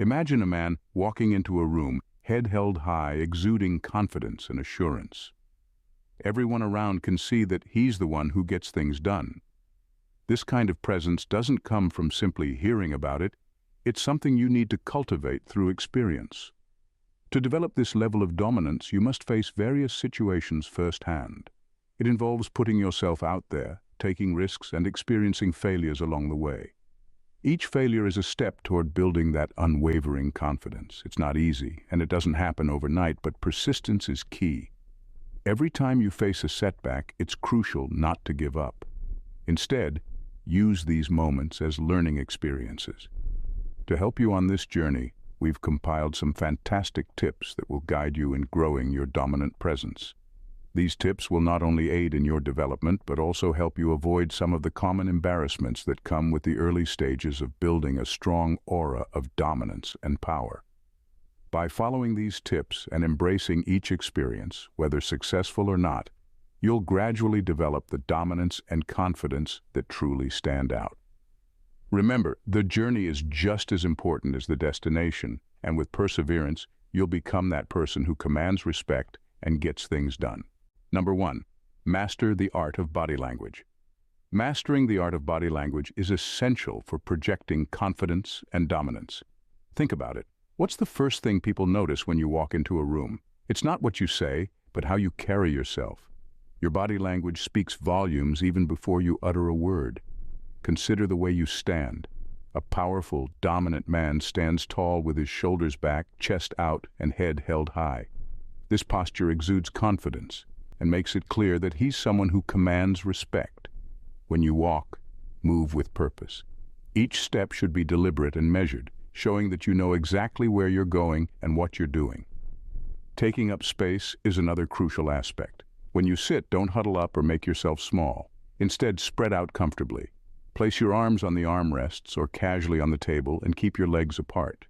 Imagine a man walking into a room, head held high, exuding confidence and assurance. Everyone around can see that he's the one who gets things done. This kind of presence doesn't come from simply hearing about it. It's something you need to cultivate through experience. To develop this level of dominance, you must face various situations firsthand. It involves putting yourself out there, taking risks, and experiencing failures along the way. Each failure is a step toward building that unwavering confidence. It's not easy, and it doesn't happen overnight, but persistence is key. Every time you face a setback, it's crucial not to give up. Instead, use these moments as learning experiences. To help you on this journey, we've compiled some fantastic tips that will guide you in growing your dominant presence. These tips will not only aid in your development, but also help you avoid some of the common embarrassments that come with the early stages of building a strong aura of dominance and power. By following these tips and embracing each experience, whether successful or not, you'll gradually develop the dominance and confidence that truly stand out. Remember, the journey is just as important as the destination, and with perseverance, you'll become that person who commands respect and gets things done. Number 1. Master the art of body language. Mastering the art of body language is essential for projecting confidence and dominance. Think about it. What's the first thing people notice when you walk into a room? It's not what you say, but how you carry yourself. Your body language speaks volumes even before you utter a word. Consider the way you stand. A powerful, dominant man stands tall with his shoulders back, chest out, and head held high. This posture exudes confidence and makes it clear that he's someone who commands respect. When you walk, move with purpose. Each step should be deliberate and measured, showing that you know exactly where you're going and what you're doing. Taking up space is another crucial aspect. When you sit, don't huddle up or make yourself small. Instead, spread out comfortably. Place your arms on the armrests or casually on the table and keep your legs apart.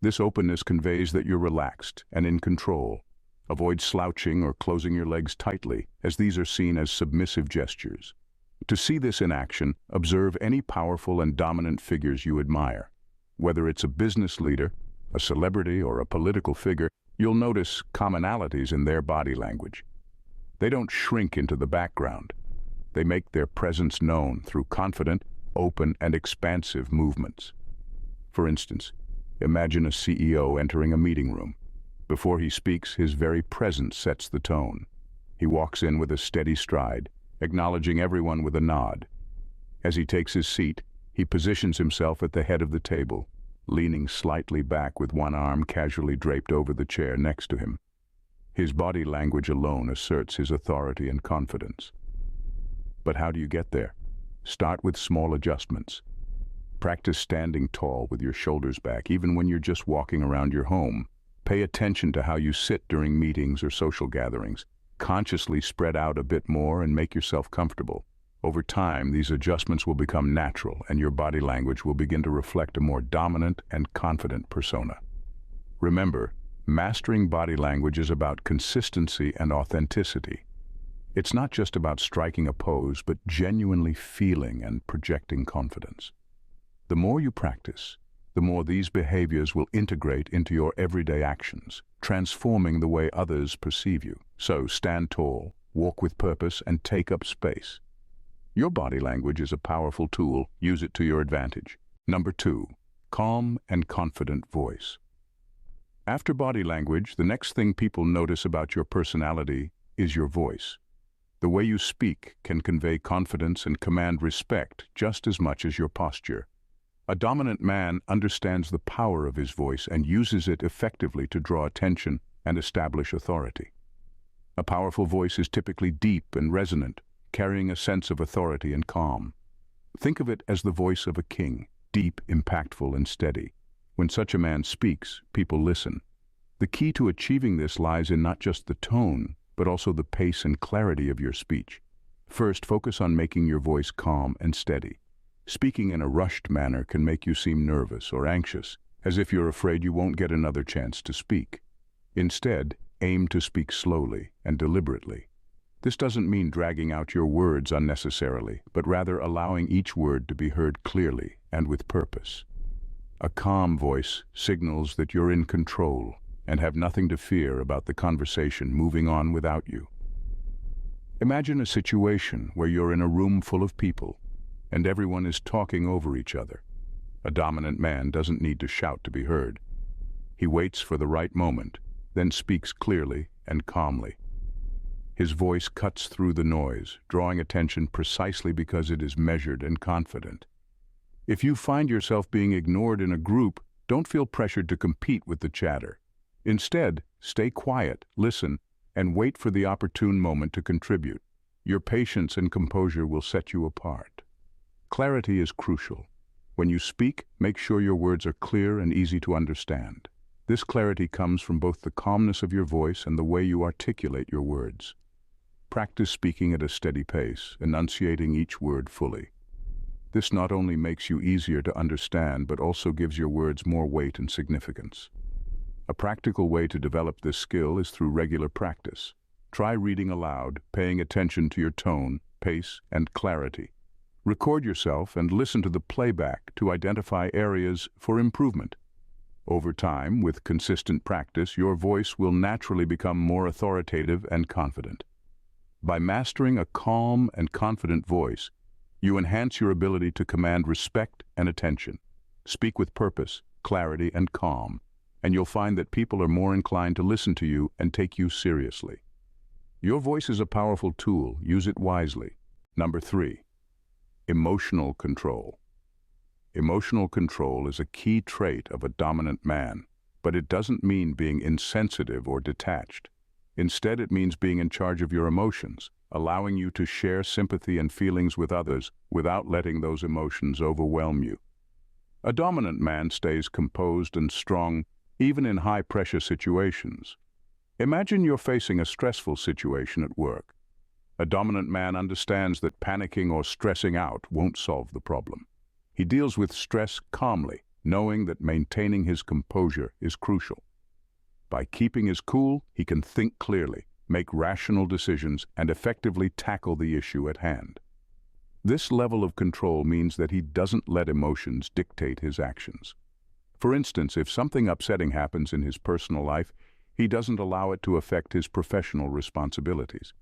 This openness conveys that you're relaxed and in control. Avoid slouching or closing your legs tightly, as these are seen as submissive gestures. To see this in action, observe any powerful and dominant figures you admire. Whether it's a business leader, a celebrity, or a political figure, you'll notice commonalities in their body language. They don't shrink into the background. They make their presence known through confident, open, and expansive movements. For instance, imagine a CEO entering a meeting room. Before he speaks, his very presence sets the tone. He walks in with a steady stride, acknowledging everyone with a nod. As he takes his seat, he positions himself at the head of the table, leaning slightly back with one arm casually draped over the chair next to him. His body language alone asserts his authority and confidence. But how do you get there? Start with small adjustments. Practice standing tall with your shoulders back, even when you're just walking around your home. Pay attention to how you sit during meetings or social gatherings. Consciously spread out a bit more and make yourself comfortable. Over time, these adjustments will become natural, and your body language will begin to reflect a more dominant and confident persona. Remember, mastering body language is about consistency and authenticity. It's not just about striking a pose, but genuinely feeling and projecting confidence. The more you practice, the more these behaviors will integrate into your everyday actions, transforming the way others perceive you. So stand tall, walk with purpose, and take up space. Your body language is a powerful tool. Use it to your advantage. Number 2, calm and confident voice. After body language, the next thing people notice about your personality is your voice. The way you speak can convey confidence and command respect just as much as your posture. A dominant man understands the power of his voice and uses it effectively to draw attention and establish authority. A powerful voice is typically deep and resonant, carrying a sense of authority and calm. Think of it as the voice of a king, deep, impactful, and steady. When such a man speaks, people listen. The key to achieving this lies in not just the tone, but also the pace and clarity of your speech. First, focus on making your voice calm and steady. Speaking in a rushed manner can make you seem nervous or anxious, as if you're afraid you won't get another chance to speak. Instead, aim to speak slowly and deliberately. This doesn't mean dragging out your words unnecessarily, but rather allowing each word to be heard clearly and with purpose. A calm voice signals that you're in control and have nothing to fear about the conversation moving on without you. Imagine a situation where you're in a room full of people and everyone is talking over each other. A dominant man doesn't need to shout to be heard. He waits for the right moment, then speaks clearly and calmly. His voice cuts through the noise, drawing attention precisely because it is measured and confident. If you find yourself being ignored in a group, don't feel pressured to compete with the chatter. Instead, stay quiet, listen, and wait for the opportune moment to contribute. Your patience and composure will set you apart. Clarity is crucial. When you speak, make sure your words are clear and easy to understand. This clarity comes from both the calmness of your voice and the way you articulate your words. Practice speaking at a steady pace, enunciating each word fully. This not only makes you easier to understand, but also gives your words more weight and significance. A practical way to develop this skill is through regular practice. Try reading aloud, paying attention to your tone, pace, and clarity. Record yourself and listen to the playback to identify areas for improvement. Over time, with consistent practice, your voice will naturally become more authoritative and confident. By mastering a calm and confident voice, you enhance your ability to command respect and attention. Speak with purpose, clarity, and calm, and you'll find that people are more inclined to listen to you and take you seriously. Your voice is a powerful tool. Use it wisely. Number 3, emotional control. Emotional control is a key trait of a dominant man, but it doesn't mean being insensitive or detached. Instead, it means being in charge of your emotions, allowing you to share sympathy and feelings with others without letting those emotions overwhelm you. A dominant man stays composed and strong even in high-pressure situations. Imagine you're facing a stressful situation at work. A dominant man understands that panicking or stressing out won't solve the problem. He deals with stress calmly, knowing that maintaining his composure is crucial. By keeping his cool, he can think clearly, make rational decisions, and effectively tackle the issue at hand. This level of control means that he doesn't let emotions dictate his actions. For instance, if something upsetting happens in his personal life, he doesn't allow it to affect his professional responsibilities.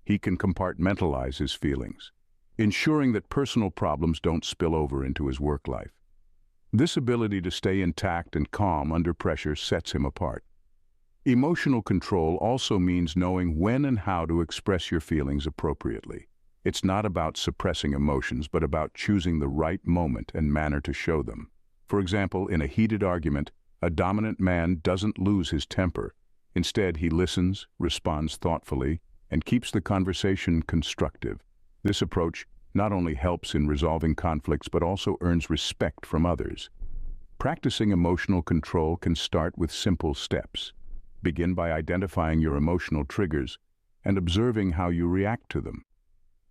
He can compartmentalize his feelings, ensuring that personal problems don't spill over into his work life. This ability to stay intact and calm under pressure sets him apart. Emotional control also means knowing when and how to express your feelings appropriately. It's not about suppressing emotions, but about choosing the right moment and manner to show them. For example, in a heated argument, a dominant man doesn't lose his temper. Instead, he listens, responds thoughtfully, and keeps the conversation constructive. This approach not only helps in resolving conflicts, but also earns respect from others. Practicing emotional control can start with simple steps. Begin by identifying your emotional triggers and observing how you react to them.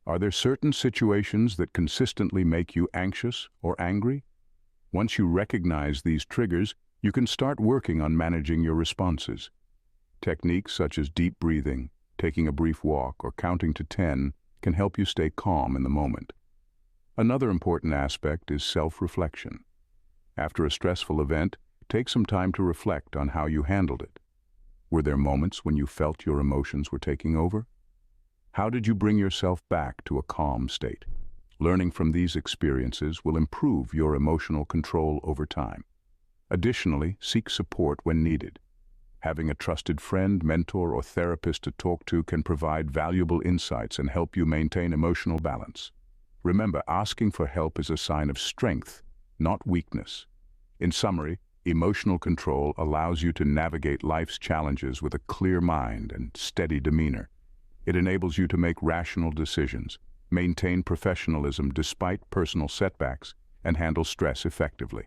Are there certain situations that consistently make you anxious or angry? Once you recognize these triggers, you can start working on managing your responses. Techniques such as deep breathing, taking a brief walk, or counting to 10 can help you stay calm in the moment. Another important aspect is self-reflection. After a stressful event, take some time to reflect on how you handled it. Were there moments when you felt your emotions were taking over? How did you bring yourself back to a calm state? Learning from these experiences will improve your emotional control over time. Additionally, seek support when needed. Having a trusted friend, mentor, or therapist to talk to can provide valuable insights and help you maintain emotional balance. Remember, asking for help is a sign of strength, not weakness. In summary, emotional control allows you to navigate life's challenges with a clear mind and steady demeanor. It enables you to make rational decisions, maintain professionalism despite personal setbacks, and handle stress effectively.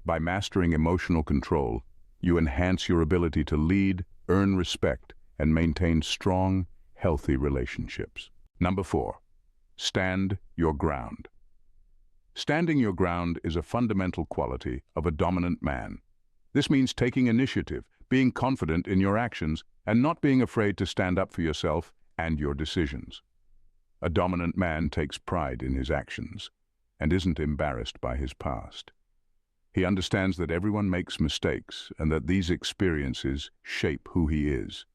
By mastering emotional control, you enhance your ability to lead, earn respect, and maintain strong, healthy relationships. Number 4, stand your ground. Standing your ground is a fundamental quality of a dominant man. This means taking initiative, being confident in your actions, and not being afraid to stand up for yourself and your decisions. A dominant man takes pride in his actions and isn't embarrassed by his past. He understands that everyone makes mistakes and that these experiences shape who he is.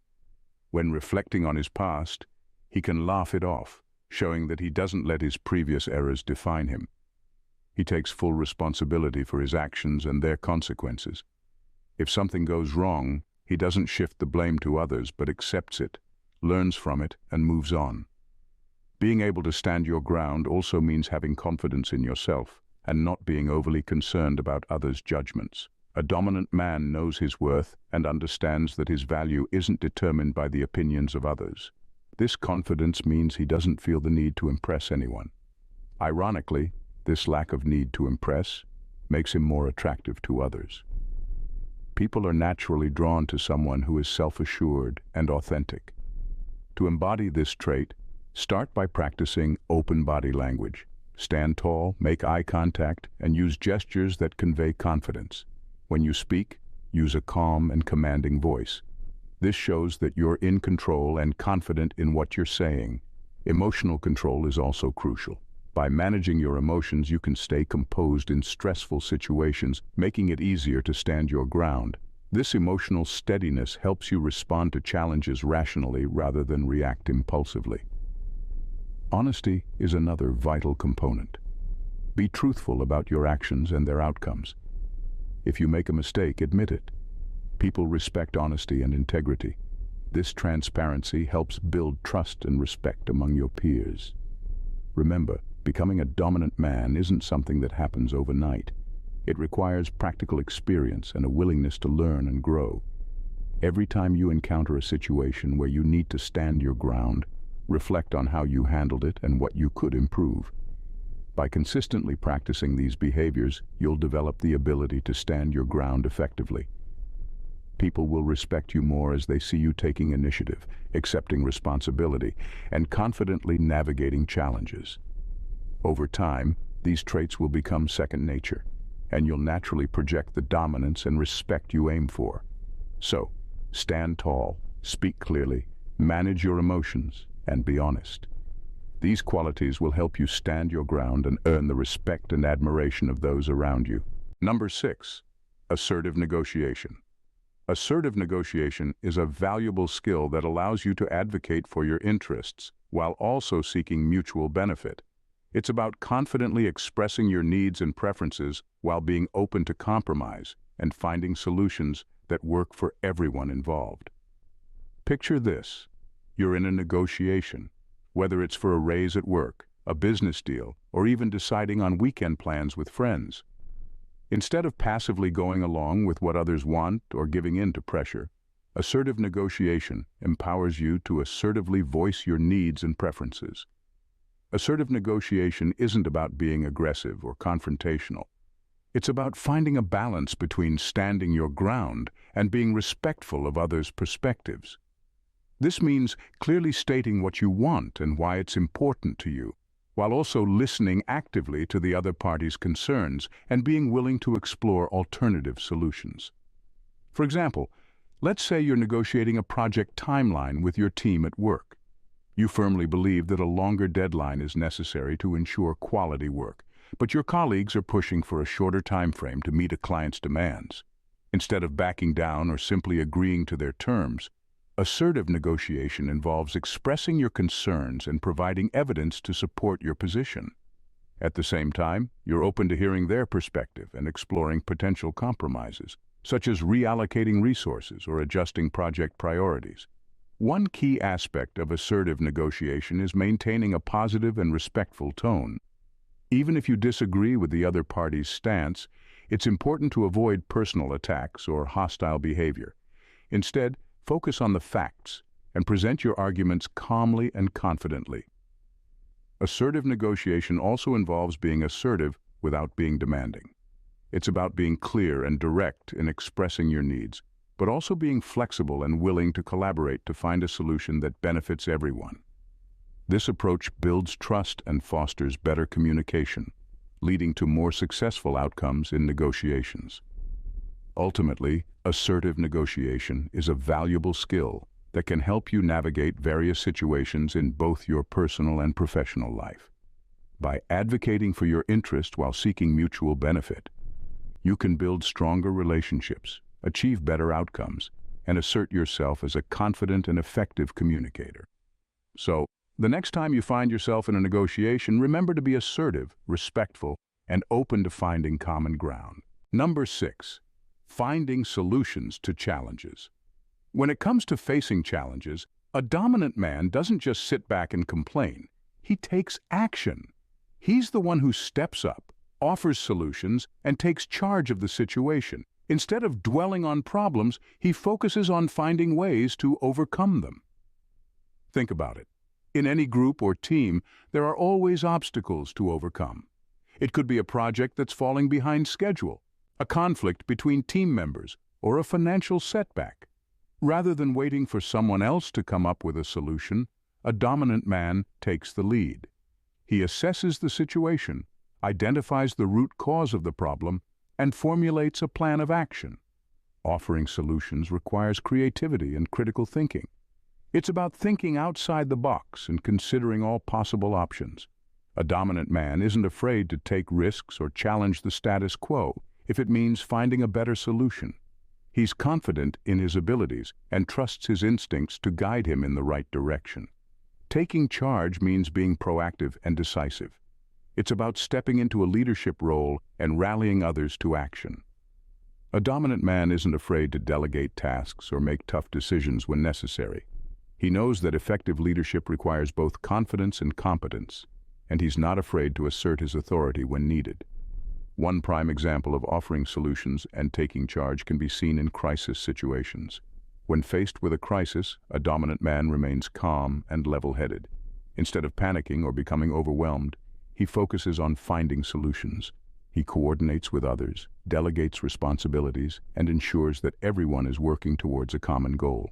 When reflecting on his past, he can laugh it off, showing that he doesn't let his previous errors define him. He takes full responsibility for his actions and their consequences. If something goes wrong, he doesn't shift the blame to others but accepts it, learns from it, and moves on. Being able to stand your ground also means having confidence in yourself and not being overly concerned about others' judgments. A dominant man knows his worth and understands that his value isn't determined by the opinions of others. This confidence means he doesn't feel the need to impress anyone. Ironically, this lack of need to impress makes him more attractive to others. People are naturally drawn to someone who is self-assured and authentic. To embody this trait, start by practicing open body language. Stand tall, make eye contact, and use gestures that convey confidence. When you speak, use a calm and commanding voice. This shows that you're in control and confident in what you're saying. Emotional control is also crucial. By managing your emotions, you can stay composed in stressful situations, making it easier to stand your ground. This emotional steadiness helps you respond to challenges rationally rather than react impulsively. Honesty is another vital component. Be truthful about your actions and their outcomes. If you make a mistake, admit it. People respect honesty and integrity. This transparency helps build trust and respect among your peers. Remember, becoming a dominant man isn't something that happens overnight. It requires practical experience and a willingness to learn and grow. Every time you encounter a situation where you need to stand your ground, reflect on how you handled it and what you could improve. By consistently practicing these behaviors, you'll develop the ability to stand your ground effectively. People will respect you more as they see you taking initiative, accepting responsibility, and confidently navigating challenges. Over time, these traits will become second nature, and you'll naturally project the dominance and respect you aim for. So, stand tall, speak clearly, manage your emotions, and be honest. These qualities will help you stand your ground and earn the respect and admiration of those around you. Number 6, assertive negotiation. Assertive negotiation is a valuable skill that allows you to advocate for your interests while also seeking mutual benefit. It's about confidently expressing your needs and preferences while being open to compromise and finding solutions that work for everyone involved. Picture this. You're in a negotiation, whether it's for a raise at work, a business deal, or even deciding on weekend plans with friends. Instead of passively going along with what others want or giving in to pressure, assertive negotiation empowers you to assertively voice your needs and preferences. Assertive negotiation isn't about being aggressive or confrontational. It's about finding a balance between standing your ground and being respectful of others' perspectives. This means clearly stating what you want and why it's important to you, while also listening actively to the other party's concerns and being willing to explore alternative solutions. For example, let's say you're negotiating a project timeline with your team at work. You firmly believe that a longer deadline is necessary to ensure quality work, but your colleagues are pushing for a shorter time frame to meet a client's demands. Instead of backing down or simply agreeing to their terms, assertive negotiation involves expressing your concerns and providing evidence to support your position. At the same time, you're open to hearing their perspective and exploring potential compromises, such as reallocating resources or adjusting project priorities. One key aspect of assertive negotiation is maintaining a positive and respectful tone. Even if you disagree with the other party's stance, it's important to avoid personal attacks or hostile behavior. Instead, focus on the facts and present your arguments calmly and confidently. Assertive negotiation also involves being assertive without being demanding. It's about being clear and direct in expressing your needs, but also being flexible and willing to collaborate to find a solution that benefits everyone. This approach builds trust and fosters better communication, leading to more successful outcomes in negotiations. Ultimately, assertive negotiation is a valuable skill that can help you navigate various situations in both your personal and professional life. By advocating for your interest while seeking mutual benefit, You can build stronger relationships, achieve better outcomes, and assert yourself as a confident and effective communicator. So, the next time you find yourself in a negotiation, remember to be assertive, respectful, and open to finding common ground. Number 6. Finding solutions to challenges. When it comes to facing challenges, a dominant man doesn't just sit back and complain. He takes action. He's the one who steps up, offers solutions, and takes charge of the situation. Instead of dwelling on problems, he focuses on finding ways to overcome them. Think about it. In any group or team, there are always obstacles to overcome. It could be a project that's falling behind schedule, a conflict between team members, or a financial setback. Rather than waiting for someone else to come up with a solution, a dominant man takes the lead. He assesses the situation, identifies the root cause of the problem, and formulates a plan of action. Offering solutions requires creativity and critical thinking. It's about thinking outside the box and considering all possible options. A dominant man isn't afraid to take risks or challenge the status quo if it means finding a better solution. He's confident in his abilities and trusts his instincts to guide him in the right direction. Taking charge means being proactive and decisive. It's about stepping into a leadership role and rallying others to action. A dominant man isn't afraid to delegate tasks or make tough decisions when necessary. He knows that effective leadership requires both confidence and competence, and he's not afraid to assert his authority when needed. One prime example of offering solutions and taking charge can be seen in crisis situations. When faced with a crisis, a dominant man remains calm and level-headed. Instead of panicking or becoming overwhelmed, he focuses on finding solutions. He coordinates with others, delegates responsibilities, and ensures that everyone is working towards a common goal.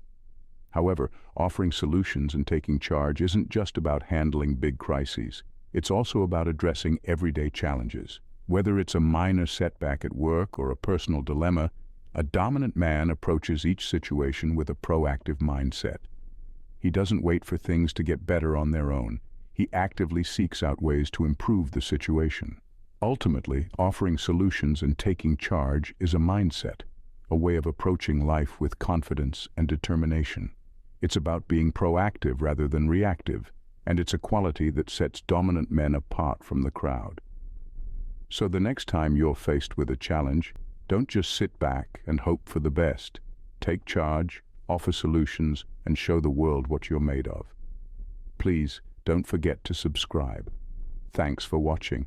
However, offering solutions and taking charge isn't just about handling big crises. It's also about addressing everyday challenges. Whether it's a minor setback at work or a personal dilemma, a dominant man approaches each situation with a proactive mindset. He doesn't wait for things to get better on their own. He actively seeks out ways to improve the situation. Ultimately, offering solutions and taking charge is a mindset, a way of approaching life with confidence and determination. It's about being proactive rather than reactive, and it's a quality that sets dominant men apart from the crowd. So the next time you're faced with a challenge, don't just sit back and hope for the best. Take charge, offer solutions, and show the world what you're made of. Please, don't forget to subscribe. Thanks for watching.